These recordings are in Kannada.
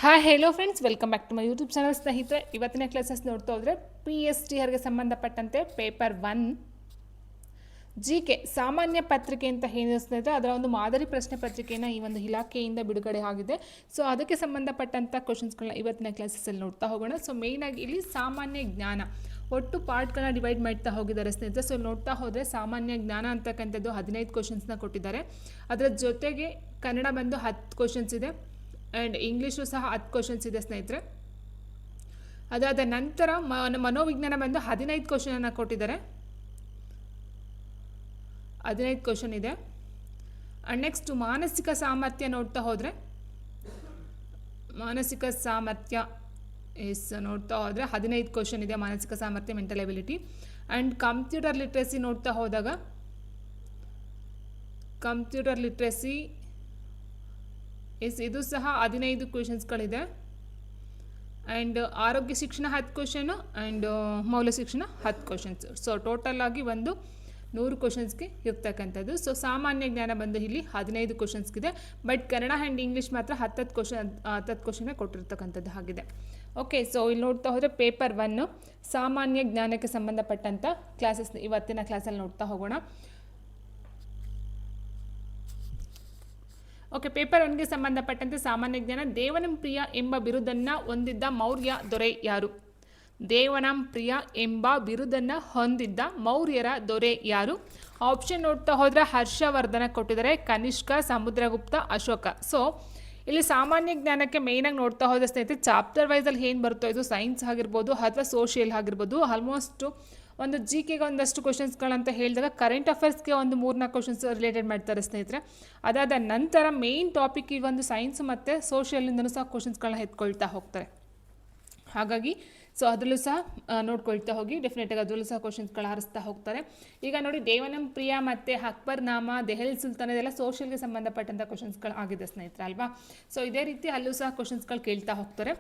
Hi hello friends, welcome back to my YouTube channel. ಸ್ನೇಹಿತರೆ, ಇವತ್ತಿನ ಕ್ಲಾಸಸ್ ನೋಡ್ತಾ ಹೋದರೆ PSTRಗೆ ಸಂಬಂಧಪಟ್ಟಂತೆ ಪೇಪರ್ 1 GK ಸಾಮಾನ್ಯ ಪತ್ರಿಕೆ ಅಂತ ಹೇಳಿದ್ರೆ ಸ್ನೇಹಿತರೆ, ಅದರ ಒಂದು ಮಾದರಿ ಪ್ರಶ್ನೆ ಪತ್ರಿಕೆಯನ್ನು ಈ ಒಂದು ಇಲಾಖೆಯಿಂದ ಬಿಡುಗಡೆ ಆಗಿದೆ. ಸೊ ಅದಕ್ಕೆ ಸಂಬಂಧಪಟ್ಟಂಥ ಕ್ವಶನ್ಸ್ಗಳನ್ನ ಇವತ್ತಿನ ಕ್ಲಾಸಸ್ಸಲ್ಲಿ ನೋಡ್ತಾ ಹೋಗೋಣ. ಸೊ ಮೇಯ್ನಾಗಿ ಇಲ್ಲಿ ಸಾಮಾನ್ಯ ಜ್ಞಾನ ಒಟ್ಟು ಪಾರ್ಟ್ಗಳನ್ನ ಡಿವೈಡ್ ಮಾಡ್ತಾ ಹೋಗಿದ್ದಾರೆ ಸ್ನೇಹಿತರೆ. ಸೊ ನೋಡ್ತಾ ಹೋದರೆ ಸಾಮಾನ್ಯ ಜ್ಞಾನ ಅಂತಕ್ಕಂಥದ್ದು 15 ಕ್ವಶನ್ಸ್ನ ಕೊಟ್ಟಿದ್ದಾರೆ. ಅದರ ಜೊತೆಗೆ ಕನ್ನಡ ಬಂದು 10 ಕ್ವಶನ್ಸ್ ಇದೆ ಆ್ಯಂಡ್ ಇಂಗ್ಲೀಷು ಸಹ 10 ಕ್ವಶನ್ಸ್ ಇದೆ ಸ್ನೇಹಿತರೆ. ಅದಾದ ನಂತರ ಮನೋವಿಜ್ಞಾನ ಬಂದು 15 ಕ್ವಶನನ್ನು ಕೊಟ್ಟಿದ್ದಾರೆ, 15 ಕ್ವಶನ್ ಇದೆ. ಆ್ಯಂಡ್ ನೆಕ್ಸ್ಟ್ ಮಾನಸಿಕ ಸಾಮರ್ಥ್ಯ ನೋಡ್ತಾ ಹೋದರೆ ಮಾನಸಿಕ ಸಾಮರ್ಥ್ಯ ನೋಡ್ತಾ ಹೋದರೆ 15 ಕ್ವಶನ್ ಇದೆ. ಮಾನಸಿಕ ಸಾಮರ್ಥ್ಯ, mental ability. And computer literacy ನೋಡ್ತಾ ಹೋದಾಗ ಕಂಪ್ಯೂಟರ್ ಲಿಟ್ರಸಿ ಇದು ಸಹ 15 ಕ್ವೆಶನ್ಸ್ಗಳಿದೆ. ಆ್ಯಂಡ್ ಆರೋಗ್ಯ ಶಿಕ್ಷಣ 10 ಕ್ವಶನು ಆ್ಯಂಡ್ ಮೌಲ್ಯ ಶಿಕ್ಷಣ 10 ಕ್ವಶನ್ಸ್. ಸೊ ಟೋಟಲ್ ಆಗಿ ಒಂದು 100 ಕ್ವಶನ್ಸ್ಗೆ ಇರ್ತಕ್ಕಂಥದ್ದು. ಸೊ ಸಾಮಾನ್ಯ ಜ್ಞಾನ ಬಂದು ಇಲ್ಲಿ 15 ಕ್ವಶನ್ಸ್ಗಿದೆ. ಬಟ್ ಕನ್ನಡ ಆ್ಯಂಡ್ ಇಂಗ್ಲೀಷ್ ಮಾತ್ರ 10 ಕ್ವಶನ್ನೇ ಕೊಟ್ಟಿರ್ತಕ್ಕಂಥದ್ದು ಆಗಿದೆ. ಓಕೆ, ಸೊ ಇಲ್ಲಿ ನೋಡ್ತಾ ಹೋದರೆ ಪೇಪರ್ 1 ಸಾಮಾನ್ಯ ಜ್ಞಾನಕ್ಕೆ ಸಂಬಂಧಪಟ್ಟಂಥ ಕ್ಲಾಸಸ್ ಇವತ್ತಿನ ಕ್ಲಾಸಲ್ಲಿ ನೋಡ್ತಾ ಹೋಗೋಣ. ಓಕೆ, ಪೇಪರ್ 1ಗೆ ಸಂಬಂಧಪಟ್ಟಂತೆ ಸಾಮಾನ್ಯ ಜ್ಞಾನ. ದೇವನಂಪ್ರಿಯ ಎಂಬ ಬಿರುದನ್ನು ಹೊಂದಿದ್ದ ಮೌರ್ಯ ದೊರೆ ಯಾರು? ದೇವನಂಪ್ರಿಯ ಎಂಬ ಬಿರುದನ್ನು ಹೊಂದಿದ್ದ ಮೌರ್ಯರ ದೊರೆ ಯಾರು? ಆಪ್ಷನ್ ನೋಡ್ತಾ ಹೋದರೆ ಹರ್ಷವರ್ಧನ ಕೊಟ್ಟಿದ್ದಾರೆ, ಕನಿಷ್ಕ, ಸಮುದ್ರಗುಪ್ತ, ಅಶೋಕ. ಸೊ ಇಲ್ಲಿ ಸಾಮಾನ್ಯ ಜ್ಞಾನಕ್ಕೆ ಮೇಯ್ನಾಗಿ ನೋಡ್ತಾ ಹೋದರೆ ಸ್ನೇಹಿತರೆ, ಚಾಪ್ಟರ್ ವೈಸಲ್ಲಿ ಏನು ಬರುತ್ತೋ ಇದು ಸೈನ್ಸ್ ಆಗಿರ್ಬೋದು ಅಥವಾ ಸೋಷಿಯಲ್ ಆಗಿರ್ಬೋದು, ಆಲ್ಮೋಸ್ಟು ಒಂದು GKಗೆ ಒಂದಷ್ಟು ಕ್ವಶನ್ಸ್ಗಳಂತ ಹೇಳಿದಾಗ ಕರೆಂಟ್ ಅಫೇರ್ಸ್ಗೆ ಒಂದು 3-4 ಕ್ವಶನ್ಸ್ ರಿಲೇಟೆಡ್ ಮಾಡ್ತಾರೆ ಸ್ನೇಹಿತರೆ. ಅದಾದ ನಂತರ ಮೇಯ್ನ್ ಟಾಪಿಕ್ ಈ ಒಂದು ಸೈನ್ಸ್ ಮತ್ತು ಸೋಷಿಯಲಿಂದನೂ ಸಹ ಕ್ವಶನ್ಸ್ಗಳನ್ನ ಎತ್ಕೊಳ್ತಾ ಹೋಗ್ತಾರೆ. ಹಾಗಾಗಿ ಸೊ ಅದರಲ್ಲೂ ಸಹ ನೋಡ್ಕೊಳ್ತಾ ಹೋಗಿ, ಡೆಫಿನೆಟಾಗಿ ಅದರಲ್ಲೂ ಸಹ ಕ್ವಶನ್ಸ್ಗಳು ಹರಿಸ್ತಾ ಹೋಗ್ತಾರೆ. ಈಗ ನೋಡಿ, ದೇವನಂಪ್ರಿಯ ಮತ್ತು ಅಕ್ಬರ್ ನಾಮ, ದೆಹಲಿ ಸುಲ್ತಾನ, ಇದೆಲ್ಲ ಸೋಷಿಯಲ್ಗೆ ಸಂಬಂಧಪಟ್ಟಂಥ ಕ್ವಶನ್ಸ್ಗಳು ಆಗಿದೆ ಸ್ನೇಹಿತರೆ ಅಲ್ವಾ. ಸೊ ಇದೇ ರೀತಿ ಅಲ್ಲೂ ಸಹ ಕ್ವಶನ್ಸ್ಗಳು ಕೇಳ್ತಾ ಹೋಗ್ತಾರೆ.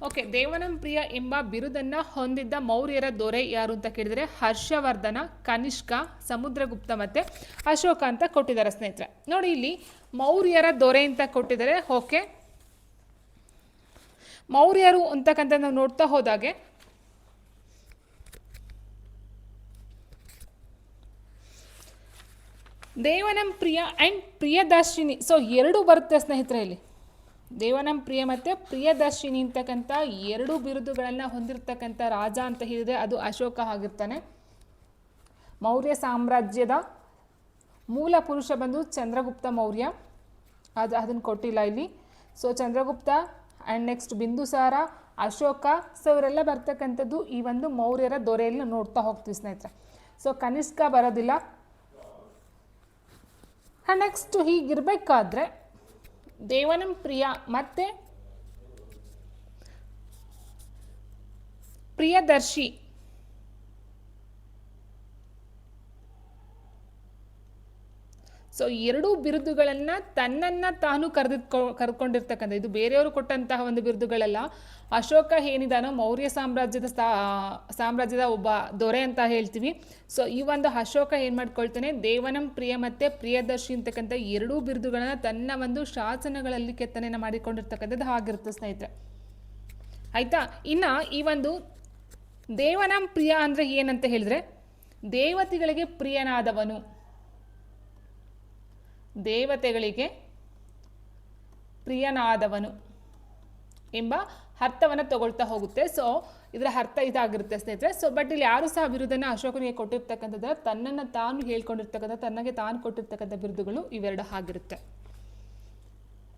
ಓಕೆ, ದೇವನಂಪ್ರಿಯ ಎಂಬ ಬಿರುದನ್ನು ಹೊಂದಿದ್ದ ಮೌರ್ಯರ ದೊರೆ ಯಾರು ಅಂತ ಕೇಳಿದರೆ ಹರ್ಷವರ್ಧನ, ಕನಿಷ್ಕ, ಸಮುದ್ರಗುಪ್ತ ಮತ್ತು ಅಶೋಕ ಅಂತ ಕೊಟ್ಟಿದ್ದಾರೆ ಸ್ನೇಹಿತರೆ. ನೋಡಿ, ಇಲ್ಲಿ ಮೌರ್ಯರ ದೊರೆ ಅಂತ ಕೊಟ್ಟಿದ್ದಾರೆ. ಓಕೆ, ಮೌರ್ಯರು ಅಂತಕ್ಕಂಥ ನಾವು ನೋಡ್ತಾ ಹೋದಾಗೆ ದೇವನಂಪ್ರಿಯ ಆ್ಯಂಡ್ ಪ್ರಿಯದರ್ಶಿನಿ, ಸೊ 2 ಬರುತ್ತೆ ಸ್ನೇಹಿತರೆ. ಇಲ್ಲಿ ದೇವನಂಪ್ರಿಯ ಮತ್ತು ಪ್ರಿಯದರ್ಶಿನಿ ಅಂತಕ್ಕಂಥ 2 ಬಿರುದುಗಳನ್ನು ಹೊಂದಿರತಕ್ಕಂಥ ರಾಜ ಅಂತ ಹೇಳಿದರೆ ಅದು ಅಶೋಕ ಆಗಿರ್ತಾನೆ. ಮೌರ್ಯ ಸಾಮ್ರಾಜ್ಯದ ಮೂಲ ಪುರುಷ ಬಂದು ಚಂದ್ರಗುಪ್ತ ಮೌರ್ಯ, ಅದನ್ನು ಕೊಟ್ಟಿಲ್ಲ ಇಲ್ಲಿ. So Chandragupta and next Bindusara, Ashoka, so ಇವರೆಲ್ಲ ಬರ್ತಕ್ಕಂಥದ್ದು ಈ ಒಂದು ಮೌರ್ಯರ ದೊರೆಯಲ್ಲಿ ನೋಡ್ತಾ ಹೋಗ್ತೀವಿ ಸ್ನೇಹಿತರೆ. ಸೊ ಕನಿಷ್ಕ ಬರೋದಿಲ್ಲ. ನೆಕ್ಸ್ಟ್ ಹೀಗಿರಬೇಕಾದ್ರೆ ದೇವನಂಪ್ರಿಯ ಮತ್ತು ಪ್ರಿಯದರ್ಶಿ ಸೊ 2 ಬಿರುದುಗಳನ್ನು ತನ್ನನ್ನು ತಾನು ಕರ್ಕೊಂಡಿರ್ತಕ್ಕಂಥ, ಇದು ಬೇರೆಯವರು ಕೊಟ್ಟಂತಹ ಒಂದು ಬಿರುದುಗಳಲ್ಲ. ಅಶೋಕ ಏನಿದಾನೋ ಮೌರ್ಯ ಸಾಮ್ರಾಜ್ಯದ ಒಬ್ಬ ದೊರೆ ಅಂತ ಹೇಳ್ತೀವಿ. ಸೊ ಈ ಒಂದು ಅಶೋಕ ಏನು ಮಾಡ್ಕೊಳ್ತಾನೆ, ದೇವನಂಪ್ರಿಯ ಮತ್ತು ಪ್ರಿಯದರ್ಶಿ ಅಂತಕ್ಕಂಥ 2 ಬಿರುದುಗಳನ್ನು ತನ್ನ ಒಂದು ಶಾಸನಗಳಲ್ಲಿ ಕೆತ್ತನೆಯನ್ನು ಮಾಡಿಕೊಂಡಿರ್ತಕ್ಕಂಥದ್ದು ಆಗಿರುತ್ತೆ ಸ್ನೇಹಿತರೆ. ಆಯಿತಾ. ಇನ್ನು ಈ ಒಂದು ದೇವನಂಪ್ರಿಯ ಅಂದರೆ ಏನಂತ ಹೇಳಿದ್ರೆ, ದೇವತೆಗಳಿಗೆ ಪ್ರಿಯನಾದವನು, ದೇವತೆಗಳಿಗೆ ಪ್ರಿಯನಾದವನು ಎಂಬ ಅರ್ಥವನ್ನು ತಗೊಳ್ತಾ ಹೋಗುತ್ತೆ. ಸೊ ಇದರ ಅರ್ಥ ಇದಾಗಿರುತ್ತೆ ಸ್ನೇಹಿತರೆ. ಸೊ ಬಟ್ ಇಲ್ಲಿ ಯಾರು ಸಹ ಬಿರುದನ್ನು ಅಶೋಕನಿಗೆ ಕೊಟ್ಟಿರ್ತಕ್ಕಂಥದ್ದು ತನ್ನನ್ನು ತಾನು ಹೇಳ್ಕೊಂಡಿರ್ತಕ್ಕಂಥ, ತನಗೆ ತಾನು ಕೊಟ್ಟಿರ್ತಕ್ಕಂಥ ಬಿರುದುಗಳು ಇವೆರಡು ಆಗಿರುತ್ತೆ.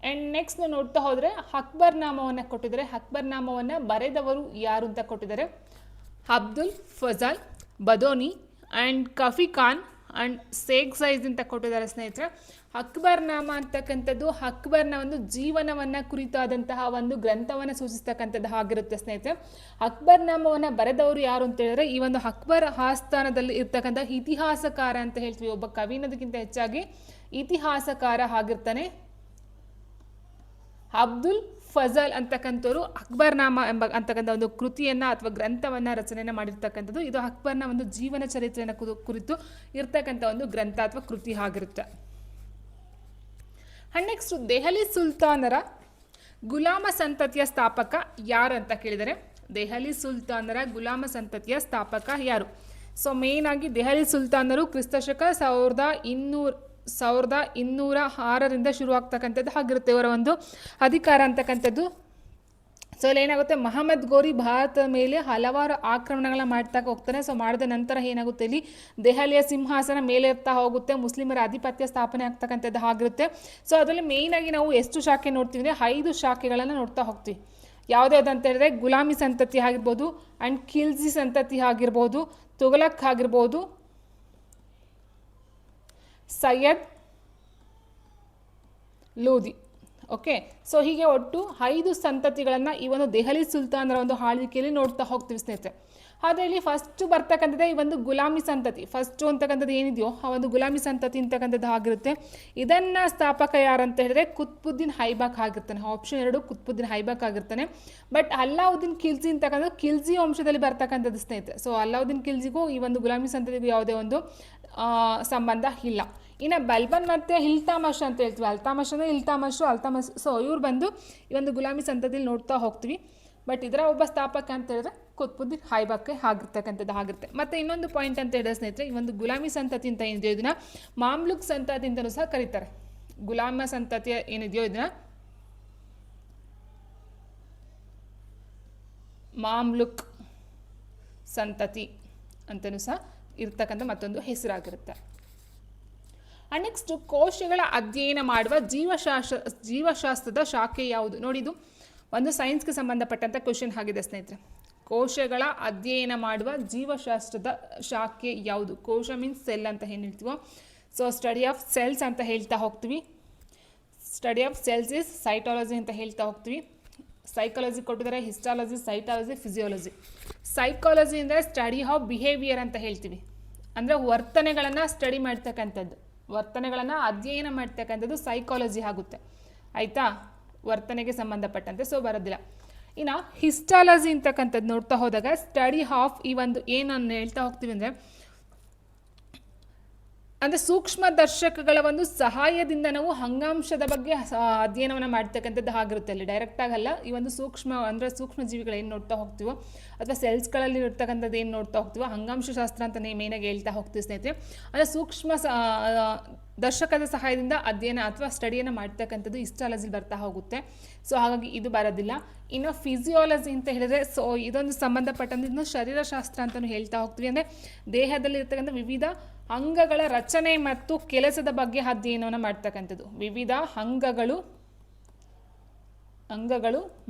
ಆ್ಯಂಡ್ ನೆಕ್ಸ್ಟ್ ನೋಡ್ತಾ ಹೋದರೆ ಅಕ್ಬರ್ ನಾಮವನ್ನು ಕೊಟ್ಟಿದ್ದಾರೆ. ಅಕ್ಬರ್ ನಾಮವನ್ನು ಬರೆದವರು ಯಾರು ಅಂತ ಕೊಟ್ಟಿದ್ದಾರೆ, ಅಬ್ದುಲ್ ಫಜಲ್ ಬದೋನಿ ಆ್ಯಂಡ್ ಕಫಿ ಖಾನ್ ಆ್ಯಂಡ್ ಶೇಖ್ ಸೈಜ್ ಅಂತ ಕೊಟ್ಟಿದ್ದಾರೆ ಸ್ನೇಹಿತರೆ. ಅಕ್ಬರ್ ನಾಮ ಅಂತಕ್ಕಂಥದ್ದು ಅಕ್ಬರ್ನ ಒಂದು ಜೀವನವನ್ನು ಕುರಿತಾದಂತಹ ಒಂದು ಗ್ರಂಥವನ್ನು ಸೂಚಿಸ್ತಕ್ಕಂಥದ್ದು ಆಗಿರುತ್ತೆ ಸ್ನೇಹಿತರೆ. ಅಕ್ಬರ್ ನಾಮವನ್ನು ಬರೆದವರು ಯಾರು ಅಂತ ಹೇಳಿದ್ರೆ, ಈ ಒಂದು ಅಕ್ಬರ್ ಆಸ್ಥಾನದಲ್ಲಿ ಇರ್ತಕ್ಕಂಥ ಇತಿಹಾಸಕಾರ ಅಂತ ಹೇಳ್ತೀವಿ. ಒಬ್ಬ ಕವಿನದಕ್ಕಿಂತ ಹೆಚ್ಚಾಗಿ ಇತಿಹಾಸಕಾರ ಆಗಿರ್ತಾನೆ ಅಬ್ದುಲ್ ಫಜಲ್ ಅಂತಕ್ಕಂಥವ್ರು. ಅಕ್ಬರ್ ನಾಮ ಅಂತಕ್ಕಂಥ ಒಂದು ಕೃತಿಯನ್ನು ಅಥವಾ ಗ್ರಂಥವನ್ನು ರಚನೆಯನ್ನು ಮಾಡಿರ್ತಕ್ಕಂಥದ್ದು. ಇದು ಅಕ್ಬರ್ನ ಒಂದು ಜೀವನ ಚರಿತ್ರೆಯನ್ನು ಕುರಿತು ಇರ್ತಕ್ಕಂಥ ಒಂದು ಗ್ರಂಥ ಅಥವಾ ಕೃತಿ ಆಗಿರುತ್ತೆ. ನೆಕ್ಸ್ಟ್ ದೆಹಲಿ ಸುಲ್ತಾನರ ಗುಲಾಮ ಸಂತತಿಯ ಸ್ಥಾಪಕ ಯಾರು ಅಂತ ಕೇಳಿದರೆ ದೆಹಲಿ ಸುಲ್ತಾನರ ಗುಲಾಮ ಸಂತತಿಯ ಸ್ಥಾಪಕ ಯಾರು? ಸೊ ಮೇನ್ ಆಗಿ ದೆಹಲಿ ಸುಲ್ತಾನರು ಕ್ರಿಸ್ತಶಕ 1206 ಶುರುವಾಗ್ತಕ್ಕಂಥದ್ದು ಆಗಿರುತ್ತೆ ಇವರ ಒಂದು ಅಧಿಕಾರ ಅಂತಕ್ಕಂಥದ್ದು. ಸೊ ಇಲ್ಲಿ ಏನಾಗುತ್ತೆ, ಮಹಮ್ಮದ್ ಗೋರಿ ಭಾರತದ ಮೇಲೆ ಹಲವಾರು ಆಕ್ರಮಣಗಳನ್ನ ಮಾಡ್ತಾ ಹೋಗ್ತಾನೆ. ಸೊ ಮಾಡಿದ ನಂತರ ಏನಾಗುತ್ತೆ, ಇಲ್ಲಿ ದೆಹಲಿಯ ಸಿಂಹಾಸನ ಮೇಲೇರ್ತಾ ಹೋಗುತ್ತೆ, ಮುಸ್ಲಿಮರ ಆಧಿಪತ್ಯ ಸ್ಥಾಪನೆ ಆಗ್ತಕ್ಕಂಥದ್ದು ಆಗಿರುತ್ತೆ. ಸೊ ಅದರಲ್ಲಿ ಮೇಯ್ನಾಗಿ ನಾವು ಎಷ್ಟು ಶಾಖೆ ನೋಡ್ತೀವಿ ಅಂದರೆ 5 ಶಾಖೆಗಳನ್ನು ನೋಡ್ತಾ ಹೋಗ್ತೀವಿ. ಯಾವುದ್ಯಾವ್ದು ಅಂತ ಹೇಳಿದ್ರೆ ಗುಲಾಮಿ ಸಂತತಿ ಆಗಿರ್ಬೋದು, ಆ್ಯಂಡ್ ಖಿಲ್ಜಿ ಸಂತತಿ ಆಗಿರ್ಬೋದು, ತುಘಲಕ್ ಆಗಿರ್ಬೋದು, ಸೈಯದ್ ಲೋಧಿ. ಓಕೆ, ಸೊ ಹೀಗೆ ಒಟ್ಟು 5 ಸಂತತಿಗಳನ್ನು ಈ ಒಂದು ದೆಹಲಿ ಸುಲ್ತಾನರ ಒಂದು ಆಳ್ವಿಕೆಯಲ್ಲಿ ನೋಡ್ತಾ ಹೋಗ್ತೀವಿ ಸ್ನೇಹಿತರೆ. ಅದರಲ್ಲಿ ಫಸ್ಟ್ ಬರ್ತಕ್ಕಂಥದ್ದೇ ಈ ಒಂದು ಗುಲಾಮಿ ಸಂತತಿ. ಫಸ್ಟು ಅಂತಕ್ಕಂಥದ್ದು ಏನಿದೆಯೋ ಆ ಒಂದು ಗುಲಾಮಿ ಸಂತತಿ ಅಂತಕ್ಕಂಥದ್ದು ಆಗಿರುತ್ತೆ. ಇದನ್ನು ಸ್ಥಾಪಕ ಯಾರಂತ ಹೇಳಿದ್ರೆ ಕುತ್ಬುದ್ದೀನ್ ಐಬಕ್ ಆಗಿರ್ತಾನೆ. ಆಪ್ಷನ್ 2 ಕುತ್ಬುದ್ದೀನ್ ಐಬಕ್ ಆಗಿರ್ತಾನೆ. ಬಟ್ ಅಲ್ಲಾವುದ್ದೀನ್ ಖಿಲ್ಜಿ ಅಂತಕ್ಕಂಥದ್ದು ಖಿಲ್ಜಿ ವಂಶದಲ್ಲಿ ಬರ್ತಕ್ಕಂಥದ್ದು ಸ್ನೇಹಿತರೆ. ಸೊ ಅಲ್ಲಾವುದ್ದೀನ್ ಖಿಲ್ಜಿಗೂ ಈ ಒಂದು ಗುಲಾಮಿ ಸಂತತಿಗೂ ಯಾವುದೇ ಒಂದು ಸಂಬಂಧ ಇಲ್ಲ. ಇನ್ನು ಬಲ್ಬನ್ ಮತ್ತು ಇಲ್ತಾಮಶ್ ಅಂತ ಹೇಳ್ತೀವಿ. ಅಲ್ತಾಮಶ್ ಅಂದರೆ ಅಲ್ತಾಮಶ್. ಸೊ ಇವ್ರು ಬಂದು ಈ ಒಂದು ಗುಲಾಮಿ ಸಂತತಿಯಲ್ಲಿ ನೋಡ್ತಾ ಹೋಗ್ತೀವಿ. ಬಟ್ ಇದರ ಒಬ್ಬ ಸ್ಥಾಪಕ ಅಂತ ಹೇಳಿದ್ರೆ ಕುತ್ಬುದ್ದೀನ್ ಐಬಕ್ ಆಗಿರ್ತಕ್ಕಂಥದ್ದು ಆಗಿರುತ್ತೆ. ಮತ್ತು ಇನ್ನೊಂದು ಪಾಯಿಂಟ್ ಅಂತ ಹೇಳಿದ್ರೆ ಸ್ನೇಹಿತರೆ, ಈ ಒಂದು ಗುಲಾಮಿ ಸಂತತಿ ಅಂತ ಏನಿದೆಯೋ ಇದನ್ನು ಮಾಮ್ಲುಕ್ ಸಂತತಿ ಅಂತಲೂ ಸಹ ಕರೀತಾರೆ. ಗುಲಾಮ ಸಂತತಿಯ ಏನಿದೆಯೋ ಇದನ್ನು ಮಾಮ್ಲುಕ್ ಸಂತತಿ ಅಂತಲೂ ಸಹ ಇರ್ತಕ್ಕಂಥ ಮತ್ತೊಂದು ಹೆಸರಾಗಿರುತ್ತೆ. ನೆಕ್ಸ್ಟ್, ಕೋಶಗಳ ಅಧ್ಯಯನ ಮಾಡುವ ಜೀವಶಾಸ್ತ್ರದ ಶಾಖೆ ಯಾವುದು? ನೋಡಿ, ಇದು ಒಂದು ಸೈನ್ಸ್ಗೆ ಸಂಬಂಧಪಟ್ಟಂಥ ಕ್ವಶನ್ ಆಗಿದೆ ಸ್ನೇಹಿತರೆ. ಕೋಶಗಳ ಅಧ್ಯಯನ ಮಾಡುವ ಜೀವಶಾಸ್ತ್ರದ ಶಾಖೆ ಯಾವುದು? ಕೋಶ ಮೀನ್ಸ್ ಸೆಲ್ ಅಂತ ಏನು ಹೇಳ್ತೀವೋ, ಸೊ ಸ್ಟಡಿ ಆಫ್ ಸೆಲ್ಸ್ ಅಂತ ಹೇಳ್ತಾ ಹೋಗ್ತೀವಿ. Study of cells is cytology ಅಂತ ಹೇಳ್ತಾ ಹೋಗ್ತೀವಿ. ಸೈಕಾಲಜಿ ಕೊಟ್ಟಿದ್ದಾರೆ, ಹಿಸ್ಟಾಲಜಿ, ಸೈಟಾಲಜಿ, ಫಿಸಿಯಾಲಜಿ. ಸೈಕಾಲಜಿ ಅಂದರೆ ಸ್ಟಡಿ ಆಫ್ ಬಿಹೇವಿಯರ್ ಅಂತ ಹೇಳ್ತೀವಿ. ಅಂದರೆ ವರ್ತನೆಗಳನ್ನು ಸ್ಟಡಿ ಮಾಡ್ತಕ್ಕಂಥದ್ದು, ವರ್ತನೆಗಳನ್ನು ಅಧ್ಯಯನ ಮಾಡ್ತಕ್ಕಂಥದ್ದು ಸೈಕಾಲಜಿ ಆಗುತ್ತೆ. ಆಯಿತಾ, ವರ್ತನೆಗೆ ಸಂಬಂಧಪಟ್ಟಂತೆ. ಸೊ ಬರೋದಿಲ್ಲ. ಇನ್ನು ಹಿಸ್ಟಾಲಜಿ ಅಂತಕ್ಕಂಥದ್ದು ನೋಡ್ತಾ ಹೋದಾಗ ಸ್ಟಡಿ ಆಫ್ ಈ ಒಂದು ಏನನ್ನು ಹೇಳ್ತಾ ಹೋಗ್ತೀವಿ ಅಂದರೆ ಸೂಕ್ಷ್ಮ ದರ್ಶಕಗಳ ಒಂದು ಸಹಾಯದಿಂದ ನಾವು ಅಂಗಾಂಶದ ಬಗ್ಗೆ ಅಧ್ಯಯನವನ್ನು ಮಾಡ್ತಕ್ಕಂಥದ್ದು ಆಗಿರುತ್ತೆ. ಅಲ್ಲಿ ಡೈರೆಕ್ಟ್ ಆಗಲ್ಲ. ಈ ಒಂದು ಸೂಕ್ಷ್ಮ ಜೀವಿಗಳು ಏನು ನೋಡ್ತಾ ಹೋಗ್ತೀವೋ ಅಥವಾ ಸೆಲ್ಸ್ಗಳಲ್ಲಿ ಇರ್ತಕ್ಕಂಥದ್ದು ಏನು ನೋಡ್ತಾ ಹೋಗ್ತೀವೋ ಅಂಗಾಂಶಶಾಸ್ತ್ರ ಅಂತ ಮೇನಾಗಿ ಹೇಳ್ತಾ ಹೋಗ್ತೀವಿ ಸ್ನೇಹಿತರೆ. ಅಂದರೆ ಸೂಕ್ಷ್ಮ ದರ್ಶಕದ ಸಹಾಯದಿಂದ ಅಧ್ಯಯನ ಅಥವಾ ಸ್ಟಡಿಯನ್ನು ಮಾಡ್ತಕ್ಕಂಥದ್ದು ಹಿಸ್ಟಾಲಜಿ ಬರ್ತಾ ಹೋಗುತ್ತೆ. ಸೊ ಹಾಗಾಗಿ ಇದು ಬರೋದಿಲ್ಲ. ಇನ್ನು ಫಿಸಿಯಾಲಜಿ ಅಂತ ಹೇಳಿದ್ರೆ ಸೊ ಇದೊಂದು ಸಂಬಂಧಪಟ್ಟಂತೆ ಇದನ್ನು ಶರೀರಶಾಸ್ತ್ರ ಅಂತಲೂ ಹೇಳ್ತಾ ಹೋಗ್ತೀವಿ. ಅಂದರೆ ದೇಹದಲ್ಲಿ ಇರ್ತಕ್ಕಂಥ ವಿವಿಧ ಅಂಗಗಳ ರಚನೆ ಮತ್ತು ಕೆಲಸದ ಬಗ್ಗೆ ಅಧ್ಯಯನವನ್ನು ಮಾಡ್ತಕ್ಕಂಥದ್ದು. ವಿವಿಧ ಅಂಗಗಳು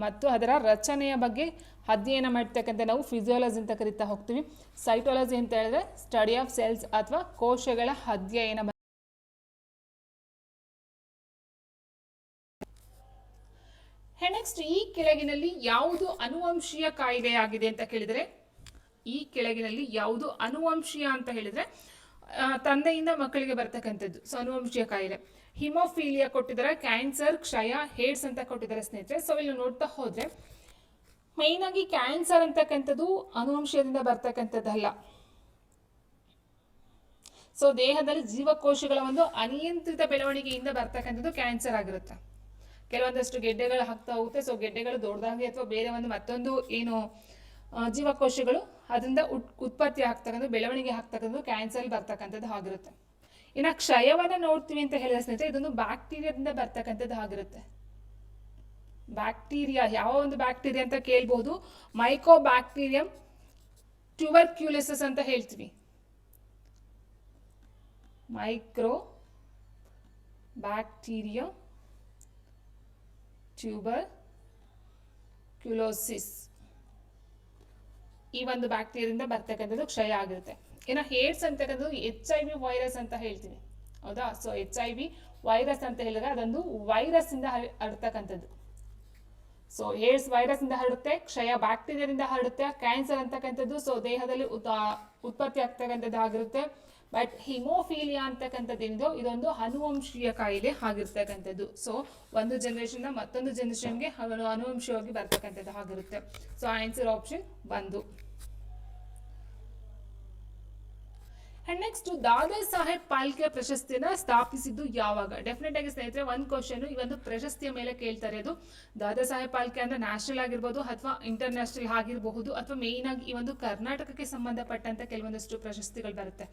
ಮತ್ತು ಅದರ ರಚನೆಯ ಬಗ್ಗೆ ಅಧ್ಯಯನ ಮಾಡ್ತಕ್ಕಂಥ ನಾವು ಫಿಸಿಯಾಲಜಿ ಅಂತ ಕರಿತಾ ಹೋಗ್ತೀವಿ. ಸೈಟಾಲಜಿ ಅಂತ ಹೇಳಿದ್ರೆ ಸ್ಟಡಿ ಆಫ್ ಸೆಲ್ಸ್ ಅಥವಾ ಕೋಶಗಳ ಅಧ್ಯಯನ. ನೆಕ್ಸ್ಟ್, ಈ ಕೆಳಗಿನಲ್ಲಿ ಯಾವುದು ಅನುವಂಶೀಯ ಕಾಯಿಲೆಯಾಗಿದೆ ಅಂತ ಕೇಳಿದರೆ, ಈ ಕೆಳಗಿನಲ್ಲಿ ಯಾವುದು ಅನುವಂಶೀಯ ಅಂತ ಹೇಳಿದರೆ ತಂದೆಯಿಂದ ಮಕ್ಕಳಿಗೆ ಬರ್ತಕ್ಕಂಥದ್ದು. ಸೊ ಅನುವಂಶೀಯ ಕಾಯಿಲೆ. ಹಿಮೋಫೀಲಿಯಾ ಕೊಟ್ಟಿದ್ದಾರೆ, ಕ್ಯಾನ್ಸರ್, ಕ್ಷಯ, ಏಡ್ಸ್ ಅಂತ ಕೊಟ್ಟಿದ್ದಾರೆ ಸ್ನೇಹಿತರೆ. ಸೊ ಇಲ್ಲಿ ನೋಡ್ತಾ ಹೋದ್ರೆ ಮೈನ್ ಆಗಿ ಕ್ಯಾನ್ಸರ್ ಅಂತಕ್ಕಂಥದ್ದು ಅನುವಂಶೀಯದಿಂದ ಬರ್ತಕ್ಕಂಥದ್ದಲ್ಲ. ಸೊ ದೇಹದಲ್ಲಿ ಜೀವಕೋಶಗಳ ಒಂದು ಅನಿಯಂತ್ರಿತ ಬೆಳವಣಿಗೆಯಿಂದ ಬರ್ತಕ್ಕಂಥದ್ದು ಕ್ಯಾನ್ಸರ್ ಆಗಿರುತ್ತೆ. ಕೆಲವೊಂದಷ್ಟು ಗೆಡ್ಡೆಗಳು ಆಗ್ತಾ ಹೋಗುತ್ತೆ. ಸೊ ಗೆಡ್ಡೆಗಳು ದೊಡ್ಡದಾಗಿ ಅಥವಾ ಬೇರೆ ಒಂದು ಮತ್ತೊಂದು ಏನು ಜೀವಕೋಶಗಳು ಅದರಿಂದ ಉತ್ಪತ್ತಿ ಆಗ್ತಕ್ಕಂಥ ಬೆಳವಣಿಗೆ ಆಗ್ತಕ್ಕಂಥದ್ದು ಕ್ಯಾನ್ಸರ್ ಬರ್ತಕ್ಕಂಥದ್ದು ಆಗಿರುತ್ತೆ. ಇನ್ನು ಕ್ಷಯವನ್ನು ನೋಡ್ತೀವಿ ಅಂತ ಹೇಳಿದ್ರೆ ಸ್ನೇಹಿತರೆ ಇದೊಂದು ಬ್ಯಾಕ್ಟೀರಿಯಾದಿಂದ ಬರ್ತಕ್ಕಂಥದ್ದು ಆಗಿರುತ್ತೆ. ಬ್ಯಾಕ್ಟೀರಿಯಾ ಯಾವ ಒಂದು ಬ್ಯಾಕ್ಟೀರಿಯಾ ಅಂತ ಕೇಳ್ಬೋದು. ಮೈಕೋಬ್ಯಾಕ್ಟೀರಿಯಂ ಟ್ಯೂಬರ್ಕ್ಯುಲೋಸಿಸ್ ಅಂತ ಹೇಳ್ತೀವಿ. ಮೈಕ್ರೋ ಬ್ಯಾಕ್ಟೀರಿಯಾ ಟ್ಯೂಬರ್ಕ್ಯುಲೋಸಿಸ್ ಈ ಒಂದು ಬ್ಯಾಕ್ಟೀರಿಯಾದಿಂದ ಬರ್ತಕ್ಕಂಥದ್ದು ಕ್ಷಯ ಆಗಿರುತ್ತೆ. ಇನ್ನು ಏಡ್ಸ್ ಅಂತಕ್ಕಂಥದ್ದು HIV ವೈರಸ್ ಅಂತ ಹೇಳ್ತೀವಿ. ಹೌದಾ? ಸೊ HIV ವೈರಸ್ ಅಂತ ಹೇಳಿದ್ರೆ ಅದೊಂದು ವೈರಸ್ ಇಂದ ಹರಡ್ತಕ್ಕಂಥದ್ದು. ಸೊ ಏಡ್ಸ್ ವೈರಸ್ ಇಂದ ಹರಡುತ್ತೆ, ಕ್ಷಯ ಬ್ಯಾಕ್ಟೀರಿಯಾದಿಂದ ಹರಡುತ್ತೆ, ಕ್ಯಾನ್ಸರ್ ಅಂತಕ್ಕಂಥದ್ದು ಸೊ ದೇಹದಲ್ಲಿ ಉತ್ಪತ್ತಿ ಆಗ್ತಕ್ಕಂಥದ್ದು ಆಗಿರುತ್ತೆ. ಬಟ್ ಹಿಮೋಫೀಲಿಯಾ ಅಂತಕ್ಕಂಥದ್ದು ಏನಿದೋ ಇದೊಂದು ಅನುವಂಶೀಯ ಕಾಯಿಲೆ ಆಗಿರ್ತಕ್ಕಂಥದ್ದು. ಸೊ ಒಂದು ಜನರೇಷನ್ ಮತ್ತೊಂದು ಜನರೇಷನ್ಗೆ ಅನುವಂಶೀಯವಾಗಿ ಬರ್ತಕ್ಕಂಥದ್ದು ಆಗಿರುತ್ತೆ. So answer option 1. And next Dada Saheb Phalke ಪ್ರಶಸ್ತಿನ ಸ್ಥಾಪಿಸಿದ್ದು ಯಾವಾಗ? ಡೆಫಿನೆಟ್ ಆಗಿ ಸ್ನೇಹಿತರೆ ಒಂದು ಕ್ವಶನ್ ಈ ಒಂದು ಪ್ರಶಸ್ತಿಯ ಮೇಲೆ ಕೇಳ್ತಾರೆ. ಅದು ದಾದಾ ಸಾಹೇಬ್ ಪಾಲ್ಕೆ ಅಂದ್ರೆ ನ್ಯಾಷನಲ್ ಆಗಿರ್ಬೋದು ಅಥವಾ ಇಂಟರ್ನ್ಯಾಷನಲ್ ಆಗಿರಬಹುದು, ಅಥವಾ ಮೇಯ್ನ್ ಆಗಿ ಈ ಒಂದು ಕರ್ನಾಟಕಕ್ಕೆ ಸಂಬಂಧಪಟ್ಟಂತ ಕೆಲವೊಂದಷ್ಟು ಪ್ರಶಸ್ತಿಗಳು ಬರುತ್ತೆ.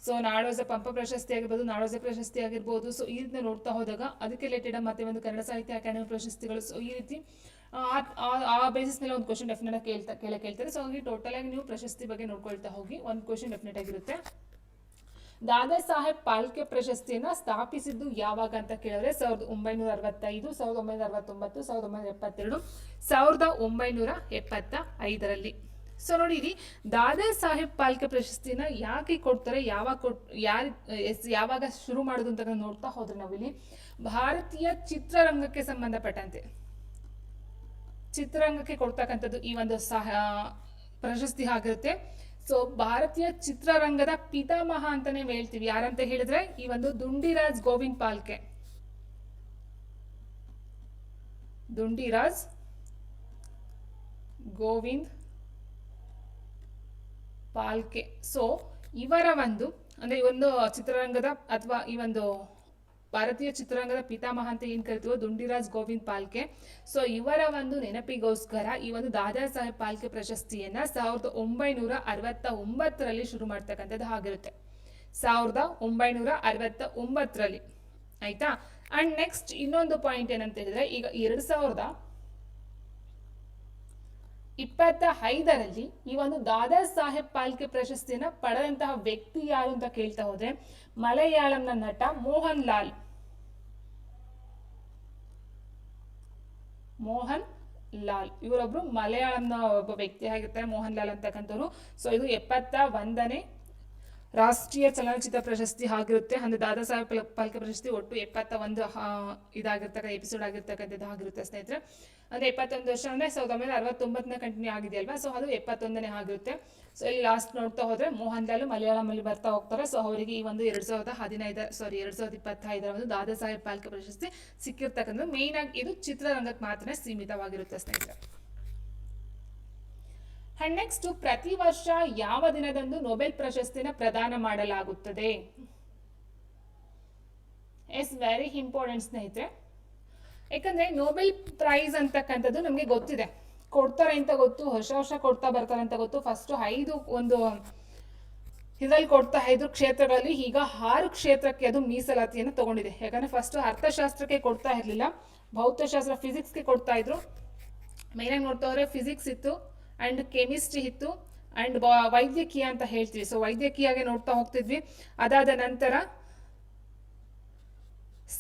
ಸೊ ನಾಡೋಜ ಪಂಪ ಪ್ರಶಸ್ತಿ ಆಗಿರ್ಬೋದು, ನಾಡೋಜ ಪ್ರಶಸ್ತಿ ಆಗಿರ್ಬೋದು. ಸೊ ಈ ರೀತಿ ನೋಡ್ತಾ ಹೋದಾಗ ಅದಕ್ಕೆ ರಿಲೇಟೆಡ್ ಮತ್ತೆ ಒಂದು ಕನ್ನಡ ಸಾಹಿತ್ಯ ಅಕಾಡೆಮಿ ಪ್ರಶಸ್ತಿಗಳು. ಸೊ ಈ ರೀತಿ ಆ ಬೇಸಿಸ್ ಮೇಲೆ ಒಂದು ಕ್ವಶನ್ ಡೆಫಿನೆಟ್ ಆಗಿ ಕೇಳ್ತಾರೆ. ಸೊ ಹಾಗೆ ಟೋಟಲ್ ಆಗಿ ನೀವು ಪ್ರಶಸ್ತಿ ಬಗ್ಗೆ ನೋಡ್ಕೊಳ್ತಾ ಹೋಗಿ ಒಂದು ಕ್ವಶನ್ ಡೆಫಿನೆಟ್ ಆಗಿರುತ್ತೆ. ದಾದಾ ಸಾಹೇಬ್ ಪಾಲ್ಕೆ ಪ್ರಶಸ್ತಿಯನ್ನ ಸ್ಥಾಪಿಸಿದ್ದು ಯಾವಾಗ ಅಂತ ಕೇಳಿದ್ರೆ 1965, 1969, 1972, 1975ರಲ್ಲಿ. ಸೊ ನೋಡಿ, ದಾದಾ ಸಾಹೇಬ್ ಪಾಲ್ಕೆ ಪ್ರಶಸ್ತಿನ ಯಾಕೆ ಕೊಡ್ತಾರೆ, ಯಾವಾಗ ಶುರು ಮಾಡೋದು ಅಂತ ನೋಡ್ತಾ ಹೋದ್ರೆ ನಾವಿಲ್ಲಿ ಭಾರತೀಯ ಚಿತ್ರರಂಗಕ್ಕೆ ಸಂಬಂಧಪಟ್ಟಂತೆ ಚಿತ್ರರಂಗಕ್ಕೆ ಕೊಡ್ತಕ್ಕಂಥದ್ದು ಈ ಒಂದು ಪ್ರಶಸ್ತಿ ಆಗಿರುತ್ತೆ. ಸೊ ಭಾರತೀಯ ಚಿತ್ರರಂಗದ ಪಿತಾಮಹ ಅಂತಾನೆ ಹೇಳ್ತೀವಿ. ಯಾರಂತ ಹೇಳಿದ್ರೆ ಈ ಒಂದು ದುಂಡಿರಾಜ್ ಗೋವಿಂದ್ ಪಾಲ್ಕೆ. ದುಂಡಿರಾಜ್ ಗೋವಿಂದ್ ಪಾಲ್ಕೆ. ಸೊ ಇವರ ಒಂದು ಅಂದ್ರೆ ಈ ಒಂದು ಚಿತ್ರರಂಗದ ಅಥವಾ ಈ ಒಂದು ಭಾರತೀಯ ಚಿತ್ರರಂಗದ ಪಿತಾಮಹ ಅಂತ ಏನ್ ಕರಿತೀವೋ ದುಂಡಿರಾಜ್ ಗೋವಿಂದ್ ಪಾಲ್ಕೆ. ಸೊ ಇವರ ಒಂದು ನೆನಪಿಗೋಸ್ಕರ ಈ ಒಂದು ದಾದಾ ಸಾಹೇಬ್ ಪಾಲ್ಕೆ ಪ್ರಶಸ್ತಿಯನ್ನ 1969ರಲ್ಲಿ ಶುರು ಮಾಡ್ತಕ್ಕಂಥದ್ದು ಆಗಿರುತ್ತೆ. 1969ರಲ್ಲಿ ಆಯ್ತಾ. ಅಂಡ್ ನೆಕ್ಸ್ಟ್ ಇನ್ನೊಂದು ಪಾಯಿಂಟ್ ಏನಂತ ಹೇಳಿದ್ರೆ, ಈಗ 2025ರಲ್ಲಿ ಈ ಒಂದು ದಾದಾ ಸಾಹೇಬ್ ಪಾಲ್ಕೆ ಪ್ರಶಸ್ತಿಯನ್ನ ಪಡೆದಂತಹ ವ್ಯಕ್ತಿ ಯಾರು ಅಂತ ಕೇಳ್ತಾ ಹೋದ್ರೆ ಮಲಯಾಳಂನ ನಟ ಮೋಹನ್ ಲಾಲ್ ಇವರೊಬ್ರು ಮಲಯಾಳಂನ ಒಬ್ಬ ವ್ಯಕ್ತಿ ಆಗಿರ್ತಾರೆ, ಮೋಹನ್ ಲಾಲ್ ಅಂತಕ್ಕಂಥವ್ರು. ಸೊ ಇದು 71ನೇ ರಾಷ್ಟ್ರೀಯ ಚಲನಚಿತ್ರ ಪ್ರಶಸ್ತಿ ಆಗಿರುತ್ತೆ. ಅಂದ್ರೆ ದಾದಾ ಸಾಹೇಬ್ ಪಾಲ್ಕೆ ಪ್ರಶಸ್ತಿ ಒಟ್ಟು 71 ಎಪಿಸೋಡ್ ಆಗಿರ್ತಕ್ಕಂಥದ್ದು ಆಗಿರುತ್ತೆ ಸ್ನೇಹಿತರೆ. ಅಂದ್ರೆ 71 ವರ್ಷ ಅಂದ್ರೆ 1969 ಕಂಟಿನ್ಯೂ ಆಗಿದೆ ಅಲ್ವಾ. ಸೊ ಅದು 71ನೇ ಆಗಿರುತ್ತೆ. ಸೊ ಇಲ್ಲಿ ಲಾಸ್ಟ್ ನೋಡ್ತಾ ಹೋದ್ರೆ ಮೋಹನ್ ಲಾಲ್ ಮಲಯಾಳಂ ಅಲ್ಲಿ ಬರ್ತಾ ಹೋಗ್ತಾರೆ. ಸೊ ಅವರಿಗೆ ಈ ಒಂದು 2025ರ ಒಂದು ದಾದಾ ಸಾಹೇಬ್ ಪಾಲ್ಕೆ ಪ್ರಶಸ್ತಿ ಸಿಕ್ಕಿರ್ತಕ್ಕಂಥದ್ದು. ಮೇನ್ ಆಗಿ ಇದು ಚಿತ್ರರಂಗಕ್ಕೆ ಮಾತ್ರ ಸೀಮಿತವಾಗಿರುತ್ತೆ ಸ್ನೇಹಿತರೆ. ಅಂಡ್ ನೆಕ್ಸ್ಟ್ ಪ್ರತಿ ವರ್ಷ ಯಾವ ದಿನದಂದು ನೊಬೆಲ್ ಪ್ರಶಸ್ತಿನ ಪ್ರದಾನ ಮಾಡಲಾಗುತ್ತದೆ? ಎಸ್ ವೆರಿ ಇಂಪಾರ್ಟೆಂಟ್ ಸ್ನೇಹಿತರೆ. ಯಾಕಂದ್ರೆ ನೊಬೆಲ್ ಪ್ರೈಸ್ ಅಂತಕ್ಕಂಥದ್ದು ನಮ್ಗೆ ಗೊತ್ತಿದೆ, ಕೊಡ್ತಾರೆ ಅಂತ ಗೊತ್ತು, ವರ್ಷ ಕೊಡ್ತಾ ಬರ್ತಾರೆ ಅಂತ ಗೊತ್ತು. ಫಸ್ಟ್ 5 ಒಂದು ಇದರಲ್ಲಿ ಕೊಡ್ತಾ 5 ಕ್ಷೇತ್ರಗಳಲ್ಲಿ ಈಗ 6 ಕ್ಷೇತ್ರಕ್ಕೆ ಅದು ಮೀಸಲಾತಿಯನ್ನು ತಗೊಂಡಿದೆ. ಯಾಕಂದ್ರೆ ಫಸ್ಟ್ ಅರ್ಥಶಾಸ್ತ್ರಕ್ಕೆ ಕೊಡ್ತಾ ಇರ್ಲಿಲ್ಲ, ಭೌತಶಾಸ್ತ್ರ ಫಿಸಿಕ್ಸ್ಗೆ ಕೊಡ್ತಾ ಇದ್ರು. ಮೇನ್ ಆಗಿ ನೋಡ್ತಾ ಹೋದ್ರೆ ಫಿಸಿಕ್ಸ್ ಇತ್ತು ಅಂಡ್ ಕೆಮಿಸ್ಟ್ರಿ ಇತ್ತು ಅಂಡ್ ವೈದ್ಯಕೀಯ ಅಂತ ಹೇಳ್ತೀವಿ. ಸೊ ವೈದ್ಯಕೀಯಗೆ ನೋಡ್ತಾ ಹೋಗ್ತಿದ್ವಿ. ಅದಾದ ನಂತರ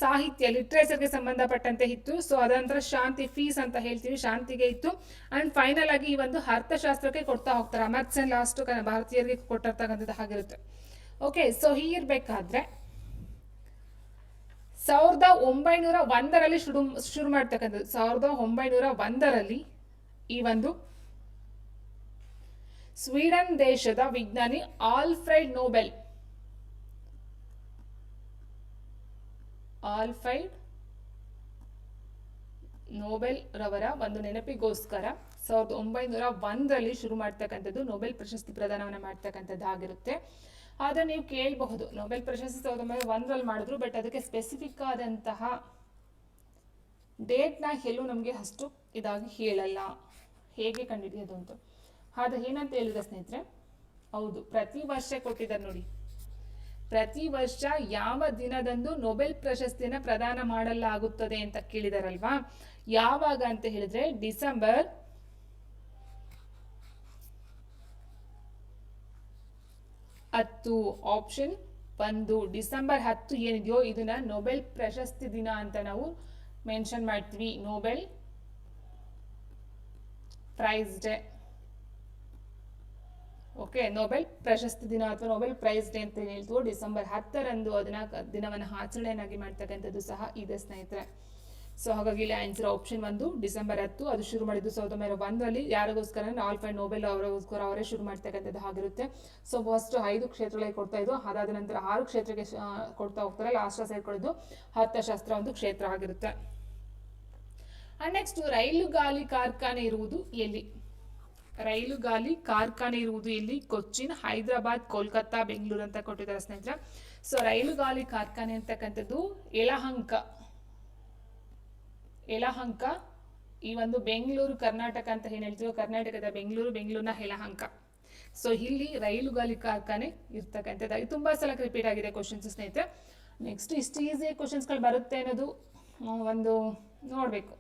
ಸಾಹಿತ್ಯ ಲಿಟ್ರೇಚರ್ಗೆ ಸಂಬಂಧಪಟ್ಟಂತೆ ಇತ್ತು. ಸೊ ಅದ ನಂತರ ಶಾಂತಿ ಫೀಸ್ ಅಂತ ಹೇಳ್ತೀವಿ, ಶಾಂತಿಗೆ ಇತ್ತು. ಅಂಡ್ ಫೈನಲ್ ಆಗಿ ಈ ಒಂದು ಅರ್ಥಶಾಸ್ತ್ರಕ್ಕೆ ಕೊಡ್ತಾ ಹೋಗ್ತಾರೆ. ಅಮರ್ತ್ಯ ಸೇನ್ ಲಾಸ್ಟ್ ಭಾರತೀಯರಿಗೆ ಕೊಟ್ಟಿರ್ತಕ್ಕಂಥದ್ದು ಆಗಿರುತ್ತೆ. ಓಕೆ, ಸೊ ಹೀಗಿರ್ಬೇಕಾದ್ರೆ 1901ರಲ್ಲಿ ಶುರು ಮಾಡ್ತಕ್ಕಂಥದ್ದು. 1901ರಲ್ಲಿ ಈ ಒಂದು ಸ್ವೀಡನ್ ದೇಶದ ವಿಜ್ಞಾನಿ ಆಲ್ಫ್ರೆಡ್ ನೋಬೆಲ್ ರವರ ಒಂದು ನೆನಪಿಗೋಸ್ಕರ 1901ರಲ್ಲಿ ಶುರು ಮಾಡ್ತಕ್ಕಂಥದ್ದು ನೊಬೆಲ್ ಪ್ರಶಸ್ತಿ ಪ್ರದಾನವನ್ನ ಮಾಡ್ತಕ್ಕಂಥದ್ದು ಆಗಿರುತ್ತೆ. ಆದ್ರೆ ನೀವು ಕೇಳಬಹುದು ನೊಬೆಲ್ ಪ್ರಶಸ್ತಿ 1901ರಲ್ಲಿ ಮಾಡಿದ್ರು, ಬಟ್ ಅದಕ್ಕೆ ಸ್ಪೆಸಿಫಿಕ್ ಆದಂತಹ ಡೇಟ್ನ ಎಲ್ಲೂ ನಮಗೆ ಅಷ್ಟು ಇದಾಗಿ ಹೇಳಲ್ಲ, ಹೇಗೆ ಕಂಡುಹಿಡಿಯೋದು ಅಂತ. ಆದ್ರೆ ಏನಂತ ಹೇಳಿದ್ರೆ ಸ್ನೇಹಿತರೆ, ಹೌದು ಪ್ರತಿ ವರ್ಷ ಕೊಟ್ಟಿದ್ದಾರೆ ನೋಡಿ, ಪ್ರತಿ ವರ್ಷ ಯಾವ ದಿನದಂದು ನೊಬೆಲ್ ಪ್ರಶಸ್ತಿನ ಪ್ರದಾನ ಮಾಡಲಾಗುತ್ತದೆ ಅಂತ ಕೇಳಿದಾರಲ್ವಾ. ಯಾವಾಗ ಅಂತ ಹೇಳಿದ್ರೆ ಡಿಸೆಂಬರ್ 10. ಆಪ್ಷನ್ 1 ಡಿಸೆಂಬರ್ 10 ಏನಿದೆಯೋ ಇದನ್ನ ನೊಬೆಲ್ ಪ್ರಶಸ್ತಿ ದಿನ ಅಂತ ನಾವು ಮೆನ್ಷನ್ ಮಾಡ್ತೀವಿ. Nobel prize day. Okay, Nobel ಪ್ರಶಸ್ತಿ ದಿನ ಅಥವಾ ನೊಬೆಲ್ ಪ್ರೈಸ್ ಡೇ ಅಂತ ಹೇಳ್ತೀವಿ. ಡಿಸೆಂಬರ್ 10ರಂದು ಅದನ್ನ ದಿನವನ್ನು ಆಚರಣೆಯನ್ನಾಗಿ ಮಾಡ್ತಕ್ಕಂಥದ್ದು ಸಹ ಇದೆ ಸ್ನೇಹಿತರೆ. ಸೊ ಹಾಗಾಗಿ ಇಲ್ಲಿ ಆನ್ಸರ್ ಆಪ್ಷನ್ 1 ಡಿಸೆಂಬರ್ 10. ಅದು ಶುರು ಮಾಡಿದ್ದು 1901ರಲ್ಲಿ. ಯಾರಿಗೋಸ್ಕರ? ಆಲ್ಫ್ರೆಡ್ ನೋಬೆಲ್ ಅವರಿಗೋಸ್ಕರ, ಅವರೇ ಶುರು ಮಾಡ್ತಕ್ಕಂಥದ್ದು ಆಗಿರುತ್ತೆ. ಸೊ ಫಸ್ಟ್ 5 ಕ್ಷೇತ್ರಗಳಿಗೆ ಕೊಡ್ತಾ ಇದ್ದು, ಅದಾದ ನಂತರ 6 ಕ್ಷೇತ್ರಕ್ಕೆ ಕೊಡ್ತಾ ಹೋಗ್ತಾರೆ. ಲಾಸ್ಟ್ ಸೇರ್ಕೊಳ್ಳೋದು ಅರ್ಥಶಾಸ್ತ್ರ ಒಂದು ಕ್ಷೇತ್ರ ಆಗಿರುತ್ತೆ. ಅಂಡ್ ನೆಕ್ಸ್ಟ್ ರೈಲು ಗಾಲಿ ಕಾರ್ಖಾನೆ ಇರುವುದು ಎಲ್ಲಿ? ರೈಲುಗಾಲಿ ಕಾರ್ಖಾನೆ ಇರುವುದು ಇಲ್ಲಿ ಕೊಚ್ಚಿನ್, ಹೈದರಾಬಾದ್, ಕೋಲ್ಕತ್ತಾ, ಬೆಂಗಳೂರು ಅಂತ ಕೊಟ್ಟಿದ್ದಾರೆ ಸ್ನೇಹಿತರೆ. ಸೊ ರೈಲುಗಾಲಿ ಕಾರ್ಖಾನೆ ಅಂತಕ್ಕಂಥದ್ದು ಯಲಹಂಕ ಈ ಒಂದು ಬೆಂಗಳೂರು ಕರ್ನಾಟಕ ಅಂತ ಏನು ಹೇಳ್ತೀವೋ, ಕರ್ನಾಟಕದ ಬೆಂಗಳೂರಿನ ಯಲಹಂಕ. ಸೊ ಇಲ್ಲಿ ರೈಲುಗಾಲಿ ಕಾರ್ಖಾನೆ ಇರ್ತಕ್ಕಂಥದ್ದಾಗಿ ತುಂಬಾ ಸಲ ರಿಪೀಟ್ ಆಗಿದೆ ಕ್ವಶನ್ಸ್ ಸ್ನೇಹಿತರೆ. ನೆಕ್ಸ್ಟ್ ಇಷ್ಟು ಈಸಿ ಕ್ವಶನ್ಸ್ಗಳು ಬರುತ್ತೆ ಅನ್ನೋದು ಒಂದು ನೋಡಬೇಕು.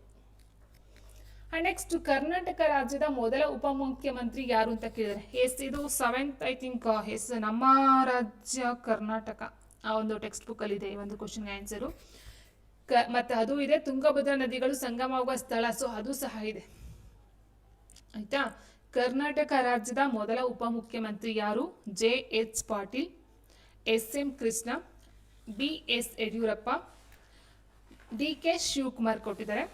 ನೆಕ್ಸ್ಟ್ ಕರ್ನಾಟಕ ರಾಜ್ಯದ ಮೊದಲ ಉಪಮುಖ್ಯಮಂತ್ರಿ ಯಾರು ಅಂತ ಕೇಳಿದರೆ, ಇದು 7th ಐ ಥಿಂಕ್ ನಮ್ಮ ರಾಜ್ಯ ಕರ್ನಾಟಕ ಆ ಒಂದು ಟೆಕ್ಸ್ಟ್ ಬುಕ್ ಅಲ್ಲಿ ಇದೆ ಈ ಒಂದು ಕ್ವಶನ್ ಆನ್ಸರು. ಮತ್ತೆ ಅದು ಇದೆ ತುಂಗಭದ್ರಾ ನದಿಗಳು ಸಂಗಮವಾಗುವ ಸ್ಥಳ, ಸೊ ಅದು ಸಹ ಇದೆ ಆಯ್ತಾ. ಕರ್ನಾಟಕ ರಾಜ್ಯದ ಮೊದಲ ಉಪಮುಖ್ಯಮಂತ್ರಿ ಯಾರು? JH Patil, SM Krishna, BS Yediyurappa, DK Shivakumar ಕೊಟ್ಟಿದ್ದಾರೆ.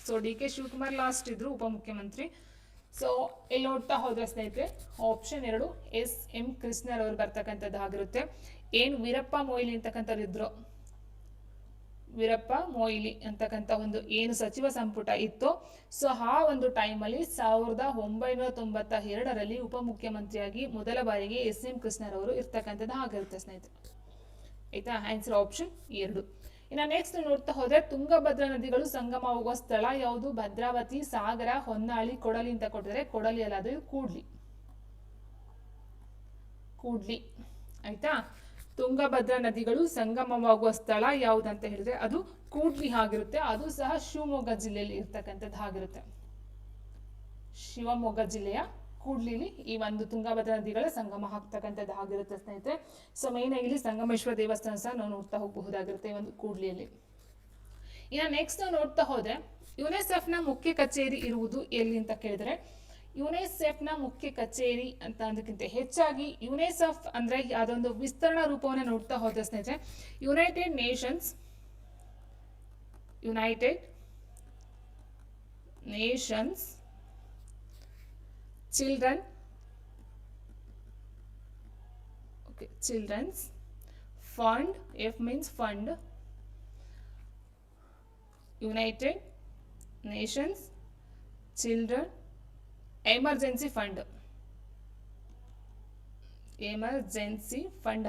ಸೊ DK ಶಿವಕುಮಾರ್ ಲಾಸ್ಟ್ ಇದ್ರು ಉಪಮುಖ್ಯಮಂತ್ರಿ. ಸೊ ಇಲ್ಲಿ ನೋಡ್ತಾ ಹೋದ್ರೆ ಸ್ನೇಹಿತರೆ ಆಪ್ಷನ್ 2 SM ಕೃಷ್ಣರವರು ಬರ್ತಕ್ಕಂಥದ್ದು ಆಗಿರುತ್ತೆ. ಏನು ವೀರಪ್ಪ ಮೊಯ್ಲಿ ಅಂತಕ್ಕಂಥವ್ರು ಇದ್ರು, ವೀರಪ್ಪ ಮೊಯ್ಲಿ ಅಂತಕ್ಕಂಥ ಒಂದು ಏನು ಸಚಿವ ಸಂಪುಟ ಇತ್ತು, ಸೊ ಆ ಒಂದು ಟೈಮಲ್ಲಿ 1992ರಲ್ಲಿ ಉಪಮುಖ್ಯಮಂತ್ರಿಯಾಗಿ ಮೊದಲ ಬಾರಿಗೆ SM ಕೃಷ್ಣರವರು ಇರ್ತಕ್ಕಂಥದ್ದು ಆಗಿರುತ್ತೆ ಸ್ನೇಹಿತರೆ ಆಯ್ತಾ. Answer option 2. ಇನ್ನು ನೆಕ್ಸ್ಟ್ ನೋಡ್ತಾ ಹೋದ್ರೆ ತುಂಗಭದ್ರಾ ನದಿಗಳು ಸಂಗಮವಾಗುವ ಸ್ಥಳ ಯಾವುದು? ಭದ್ರಾವತಿ, ಸಾಗರ, ಹೊನ್ನಾಳಿ, ಕೊಡಲಿ ಅಂತ ಕೊಟ್ಟಿದ್ದಾರೆ. ಕೊಡಲಿ ಅಲ್ಲ, ಅದು ಕೂಡ್ಲಿ ಆಯ್ತಾ. ತುಂಗಭದ್ರಾ ನದಿಗಳು ಸಂಗಮವಾಗುವ ಸ್ಥಳ ಯಾವುದಂತ ಹೇಳಿದ್ರೆ ಅದು ಕೂಡ್ಲಿ ಆಗಿರುತ್ತೆ. ಅದು ಸಹ ಶಿವಮೊಗ್ಗ ಜಿಲ್ಲೆಯಲ್ಲಿ ಇರ್ತಕ್ಕಂಥದ್ದು ಆಗಿರುತ್ತೆ. ಶಿವಮೊಗ್ಗ ಜಿಲ್ಲೆಯ ಕೂಡ್ಲಿಲಿ ಈ ಒಂದು ತುಂಗಭದ್ರಾ ನದಿಗಳ ಸಂಗಮ ಆಗ್ತಕ್ಕಂಥದ್ದು ಆಗಿರುತ್ತೆ ಸ್ನೇಹಿತರೆ. ಸೊ ಮೇನ್ ಆಗಿ ಇಲ್ಲಿ ಸಂಗಮೇಶ್ವರ ದೇವಸ್ಥಾನ ಸಹ ನಾವು ನೋಡ್ತಾ ಹೋಗಬಹುದಾಗಿರುತ್ತೆ ಈ ಒಂದು ಕೂಡ್ಲಿಯಲ್ಲಿ. ಇನ್ನು ನೆಕ್ಸ್ಟ್ ನಾವು ನೋಡ್ತಾ ಹೋದ್ರೆ ಯುನೆಸೆಫ್ ನ ಮುಖ್ಯ ಕಚೇರಿ ಇರುವುದು ಎಲ್ಲಿ ಅಂತ ಕೇಳಿದ್ರೆ, ಯುನೆಸೆಫ್ ನ ಮುಖ್ಯ ಕಚೇರಿ ಅಂತ ಅನ್ನೋದಕ್ಕಿಂತ ಹೆಚ್ಚಾಗಿ ಯುನೆಸೆಫ್ ಅಂದ್ರೆ ಅದೊಂದು ವಿಸ್ತರಣಾ ರೂಪವನ್ನು ನೋಡ್ತಾ ಹೋದ್ರೆ ಸ್ನೇಹಿತರೆ, United Nations Children's Fund, F means fund, United Nations Children Emergency Fund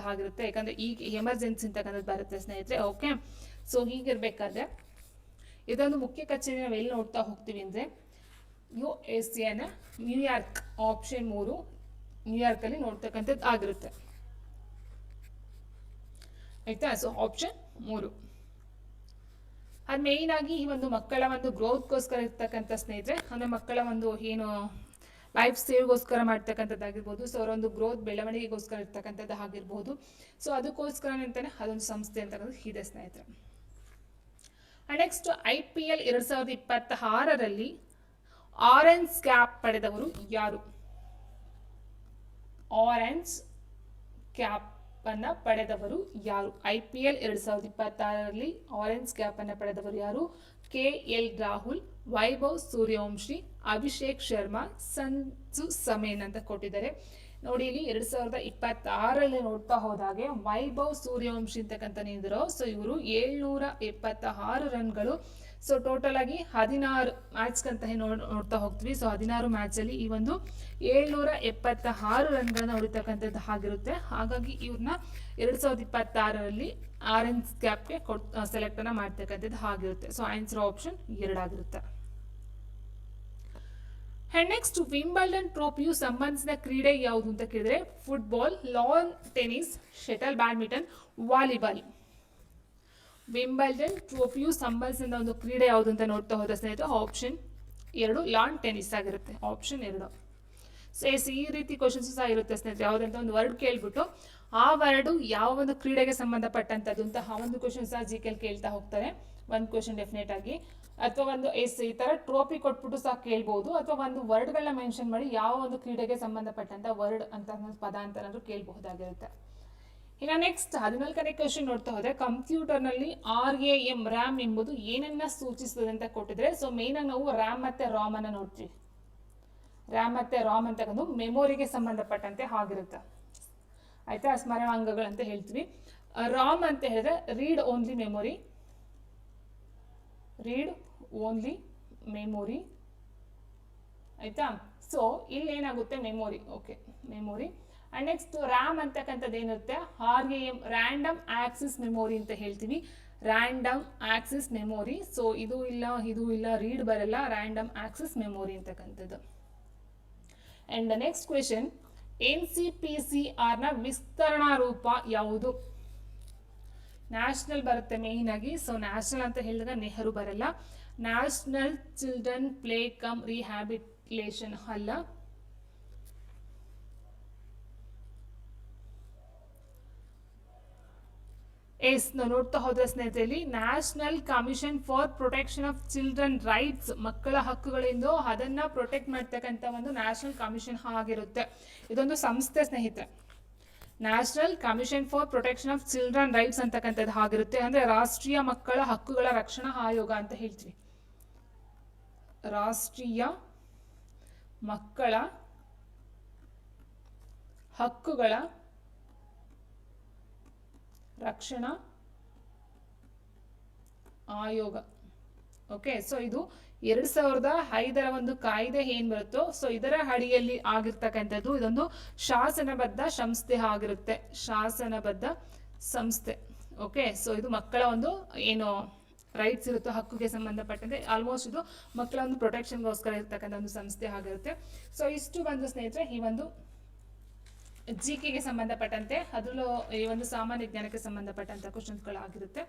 ಆಗಿರುತ್ತೆ. ಯಾಕಂದ್ರೆ ಈಗ ಎಮರ್ಜೆನ್ಸಿ ಅಂತಕ್ಕಂಥದ್ದು ಬರುತ್ತೆ ಸ್ನೇಹಿತರೆ. ಓಕೆ, ಸೊ ಹೀಗಿರ್ಬೇಕಾದ್ರೆ ಇದೊಂದು ಮುಖ್ಯ ಕಚೇರಿ ನಾವು ಎಲ್ಲಿ ನೋಡ್ತಾ ಹೋಗ್ತೀವಿ ಅಂದ್ರೆ USA ನ ನ್ಯೂಯಾರ್ಕ್, ಆಪ್ಷನ್ 3 ನ್ಯೂಯಾರ್ಕ್ ಅಲ್ಲಿ ನೋಡ್ತಕ್ಕಂಥದ್ದು ಆಗಿರುತ್ತೆ ಆಯ್ತಾ. ಸೊ ಆಪ್ಷನ್ 3 ಅದು ಮೇಯ್ನ್ ಆಗಿ ಈ ಒಂದು ಮಕ್ಕಳ ಒಂದು ಗ್ರೋತ್ಗೋಸ್ಕರ ಇರ್ತಕ್ಕಂಥ ಸ್ನೇಹಿತರೆ, ಅಂದ್ರೆ ಮಕ್ಕಳ ಒಂದು ಏನು ಲೈಫ್ ಸೇವ್ಗೋಸ್ಕರ ಮಾಡ್ತಕ್ಕಂಥದ್ದಾಗಿರ್ಬೋದು, ಸೊ ಅವರ ಒಂದು ಗ್ರೋತ್ ಬೆಳವಣಿಗೆಗೋಸ್ಕರ ಇರ್ತಕ್ಕಂಥದ್ದು ಆಗಿರ್ಬೋದು. ಸೊ ಅದಕ್ಕೋಸ್ಕರ ಅಂತಾನೆ ಅದೊಂದು ಸಂಸ್ಥೆ ಅಂತ ಇದೆ ಸ್ನೇಹಿತರೆ. ನೆಕ್ಸ್ಟ್ IPL 2026ರಲ್ಲಿ ಆರೆಂಜ್ ಕ್ಯಾಪ್ ಪಡೆದವರು ಯಾರು? ಆರೆಂಜ್ ಕ್ಯಾಪ್ ಅನ್ನ ಪಡೆದವರು ಯಾರು? IPL 2026ರಲ್ಲಿ ಆರೆಂಜ್ ಕ್ಯಾಪ್ ಅನ್ನ ಪಡೆದವರು ಯಾರು? KL ರಾಹುಲ್, ವೈಭವ್ ಸೂರ್ಯವಂಶಿ, ಅಭಿಷೇಕ್ ಶರ್ಮಾ, ಸಂಜು ಸಮೇನ್ ಅಂತ ಕೊಟ್ಟಿದ್ದಾರೆ. ನೋಡಿ ಇಲ್ಲಿ 2026ರಲ್ಲಿ ನೋಡ್ತಾ ಹೋದಾಗೆ ವೈಭವ್ ಸೂರ್ಯವಂಶಿ ಅಂತಕ್ಕಂಥ ನಿಂತಿರೋ, ಸೊ ಇವರು 776 ರನ್ಗಳು. ಸೊ ಟೋಟಲ್ ಆಗಿ 16 ಮ್ಯಾಚ್ ಅಂತ ನೋಡ್ತಾ ಹೋಗ್ತೀವಿ. ಸೊ 16 ಮ್ಯಾಚ್ ಅಲ್ಲಿ ಈ ಒಂದು 776 ರನ್ಗಳನ್ನ ಹೊಡಿತಕ್ಕಂಥದ್ದು ಆಗಿರುತ್ತೆ. ಹಾಗಾಗಿ ಇವ್ರನ್ನ 2026ರಲ್ಲಿ ಆರೆಂಜ್ ಕ್ಯಾಪ್ಗೆ ಸೆಲೆಕ್ಟ್ ಅನ್ನ ಮಾಡ್ತಕ್ಕಂಥದ್ದು ಆಗಿರುತ್ತೆ. ಸೊ ಆನ್ಸರ್ ಆಪ್ಷನ್ 2 ಆಗಿರುತ್ತೆ. ನೆಕ್ಸ್ಟ್ ವಿಂಬಲ್ಡನ್ ಟ್ರೋಫಿಯು ಸಂಬಂಧಿಸಿದ ಕ್ರೀಡೆ ಯಾವುದು ಅಂತ ಕೇಳಿದ್ರೆ football, lawn tennis, shuttle badminton, volleyball. Wimbledon ಟ್ರೋಫಿಯು ಸಂಬಂಧಿಸಿದ ಒಂದು ಕ್ರೀಡೆ ಯಾವುದು ಅಂತ ನೋಡ್ತಾ ಹೋದ್ರೆ ಸ್ನೇಹಿತರೆ ಆಪ್ಷನ್ 2 ಲಾನ್ ಟೆನಿಸ್ ಆಗಿರುತ್ತೆ. ಆಪ್ಷನ್ 2. ಸೊ ಈ ರೀತಿ ಕ್ವಶನ್ಸ್ ಸಹ ಇರುತ್ತೆ ಸ್ನೇಹಿತರೆ. ಯಾವುದಂತ ಒಂದು ವರ್ಡ್ ಕೇಳ್ಬಿಟ್ಟು ಆ ವರ್ಡ್ ಯಾವ ಒಂದು ಕ್ರೀಡೆಗೆ ಸಂಬಂಧಪಟ್ಟಂತದ್ದು ಅಂತ ಆ ಒಂದು ಕ್ವಶನ್ ಸಹ GK ಕೇಳ್ತಾ ಹೋಗ್ತಾರೆ. ಒಂದು ಕ್ವಶನ್ ಡೆಫಿನೆಟ್ ಆಗಿ, ಅಥವಾ ಒಂದು ಈ ತರ ಟ್ರೋಫಿ ಕೊಟ್ಬಿಟ್ಟು ಸಹ ಕೇಳ್ಬಹುದು, ಅಥವಾ ಒಂದು ವರ್ಡ್ಗಳನ್ನ ಮೆನ್ಷನ್ ಮಾಡಿ ಯಾವ ಒಂದು ಕ್ರೀಡೆಗೆ ಸಂಬಂಧಪಟ್ಟಂತ ವರ್ಡ್ ಅಂತ ಪದ ಅಂತ ಕೇಳಬಹುದಾಗಿರುತ್ತೆ. ಇನ್ನು ನೆಕ್ಸ್ಟ್ 14ನೇ ಕ್ವಶನ್ ನೋಡ್ತಾ ಹೋದ್ರೆ ಕಂಪ್ಯೂಟರ್ ನಲ್ಲಿ RAM ರ್ಯಾಮ್ ಎಂಬುದು ಏನನ್ನ ಸೂಚಿಸುತ್ತದೆ ಅಂತ ಕೊಟ್ಟಿದ್ರೆ, ಸೊ ಮೇನ್ ಆಗಿ ನಾವು ರ್ಯಾಮ್ ಮತ್ತೆ ರಾಮ್ ಅನ್ನ ನೋಡ್ತೀವಿ. ರ್ಯಾಮ್ ಮತ್ತೆ ರಾಮ್ ಅಂತಕ್ಕಂಥ ಮೆಮೊರಿಗೆ ಸಂಬಂಧಪಟ್ಟಂತೆ ಆಗಿರುತ್ತೆ ಆಯ್ತಾ, ಸ್ಮರಣಾಂಗಗಳಂತ ಹೇಳ್ತೀವಿ. ರಾಮ್ ಅಂತ ಹೇಳಿದ್ರೆ ರೀಡ್ ಓನ್ಲಿ ಮೆಮೊರಿ, ಆಯ್ತಾ. ಸೊ ಇಲ್ಲಿ ಏನಾಗುತ್ತೆ memory, okay memory. And next RAM ಅಂತಕ್ಕಂಥದ್ದು ಏನಿರುತ್ತೆ RAM, ರ್ಯಾಂಡಮ್ ಆಕ್ಸಿಸ್ ಮೆಮೊರಿ ಅಂತ ಹೇಳ್ತೀವಿ, ರ್ಯಾಂಡಮ್ ಆಕ್ಸಿಸ್ ಮೆಮೊರಿ. ಸೊ ಇದು ಇಲ್ಲ ರೀಡ್ ಬರಲ್ಲ, ರ್ಯಾಂಡಮ್ ಆಕ್ಸಿಸ್ ಮೆಮೊರಿ ಅಂತಕ್ಕಂಥದ್ದು. ಅಂಡ್ ನೆಕ್ಸ್ಟ್ ಕ್ವೆಶನ್, NCPCR ನ ವಿಸ್ತರಣಾ ರೂಪ ಯಾವುದು? ನ್ಯಾಷನಲ್ ಬರುತ್ತೆ ಮೇಯ್ನ್ ಆಗಿ. ಸೊ ನ್ಯಾಷನಲ್ ಅಂತ ಹೇಳಿದಾಗ ನೆಹರು ಬರಲ್ಲ. National children play come rehabilitation ಅಲ್ಲ. ನಾವು ನೋಡ್ತಾ ಹೋದ್ರೆ ಸ್ನೇಹಿತರಲ್ಲಿ national commission for protection of children rights, ಮಕ್ಕಳ ಹಕ್ಕುಗಳಿಂದ ಅದನ್ನ ಪ್ರೊಟೆಕ್ಟ್ ಮಾಡ್ತಕ್ಕಂಥ ಒಂದು ನ್ಯಾಷನಲ್ ಕಮಿಷನ್ ಆಗಿರುತ್ತೆ. ಇದೊಂದು ಸಂಸ್ಥೆ ಸ್ನೇಹಿತರೆ, national commission for protection of children rights ಅಂತಕ್ಕಂಥದ್ದು ಆಗಿರುತ್ತೆ. ಅಂದ್ರೆ ರಾಷ್ಟ್ರೀಯ ಮಕ್ಕಳ ಹಕ್ಕುಗಳ ರಕ್ಷಣಾ ಆಯೋಗ ಅಂತ ಹೇಳ್ತೀವಿ. ರಾಷ್ಟ್ರೀಯ ಮಕ್ಕಳ ಹಕ್ಕುಗಳ ರಕ್ಷಣಾ ಆಯೋಗ. ಓಕೆ, ಸೊ ಇದು 2005 ಒಂದು ಕಾಯ್ದೆ ಏನ್ ಬರುತ್ತೋ ಸೊ ಇದರ ಅಡಿಯಲ್ಲಿ ಆಗಿರ್ತಕ್ಕಂಥದ್ದು. ಇದೊಂದು ಶಾಸನಬದ್ಧ ಸಂಸ್ಥೆ ಆಗಿರುತ್ತೆ, ಶಾಸನಬದ್ಧ ಸಂಸ್ಥೆ. ಓಕೆ, ಸೊ ಇದು ಮಕ್ಕಳ ಒಂದು ಏನು ರೈಟ್ಸ್ ಇರುತ್ತೋ ಹಕ್ಕುಗೆ ಸಂಬಂಧಪಟ್ಟಂತೆ ಆಲ್ಮೋಸ್ಟ್ ಇದು ಮಕ್ಕಳ ಒಂದು ಪ್ರೊಟೆಕ್ಷನ್ಗೋಸ್ಕರ ಇರ್ತಕ್ಕಂಥ ಒಂದು ಸಂಸ್ಥೆ ಆಗಿರುತ್ತೆ. ಸೊ ಇಷ್ಟು ಬಂದು ಸ್ನೇಹಿತರೆ ಈ ಒಂದು GK ಗೆ ಸಂಬಂಧಪಟ್ಟಂತೆ, ಅದರಲ್ಲೂ ಈ ಒಂದು ಸಾಮಾನ್ಯ ಜ್ಞಾನಕ್ಕೆ ಸಂಬಂಧಪಟ್ಟಂತ ಕ್ವಶನ್ಸ್ಗಳಾಗಿರುತ್ತೆ.